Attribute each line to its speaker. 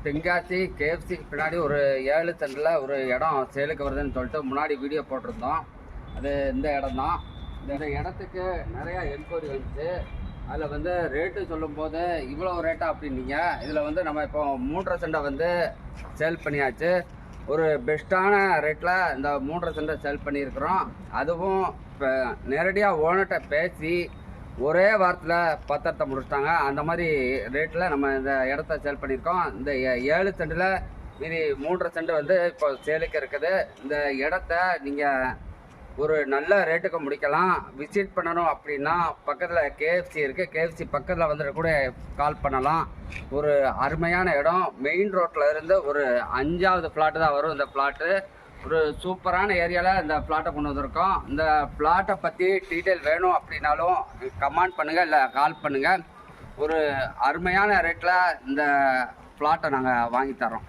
Speaker 1: Tenkasi KFC பின்னாடி ஒரு 7 சென்டில் ஒரு இடம் சேலுக்கு வருதுன்னு சொல்லிட்டு முன்னாடி வீடியோ போட்டிருந்தோம். அது இந்த இடம் தான். இந்த இடத்துக்கு நிறையா என்கொயரி வந்துச்சு. அதில் வந்து ரேட்டு சொல்லும்போது இவ்வளோ ரேட்டா அப்படின்னீங்க. இதில் வந்து நம்ம இப்போ 3.5 சென்டை வந்து சேல் பண்ணியாச்சு. ஒரு பெஸ்ட்டான ரேட்டில் இந்த 3.5 சென்டை சேல் பண்ணியிருக்கிறோம். அதுவும் இப்போ நேரடியாக ஓனர்கிட்ட பேசி ஒரே வாரத்தில் பத்திரத்தை முடிச்சிட்டாங்க. அந்த மாதிரி ரேட்டில் நம்ம இந்த இடத்த சேல் பண்ணியிருக்கோம். இந்த 7 சென்டில் மீதி 3.5 சென்ட் வந்து இப்போ சேலுக்கு இருக்குது. இந்த இடத்த நீங்கள் ஒரு நல்ல ரேட்டுக்கு முடிக்கலாம். விசிட் பண்ணணும் அப்படின்னா பக்கத்தில் கேஎஃப்சி இருக்குது. கேஎஃப்சி பக்கத்தில் வந்துட்டு கூட கால் பண்ணலாம். ஒரு அருமையான இடம். மெயின் ரோட்டில் இருந்து ஒரு 5வது பிளாட்டு தான் வரும். இந்த பிளாட்டு ஒரு சூப்பரான ஏரியாவில் இந்த பிளாட்டை கொண்டு வந்திருக்கோம். இந்த பிளாட்டை பற்றி டீட்டெயில் வேணும் அப்படின்னாலும் கமெண்ட் பண்ணுங்கள், இல்லை கால் பண்ணுங்கள். ஒரு அருமையான ரேட்டில் இந்த பிளாட்டை நாங்கள் வாங்கி தரோம்.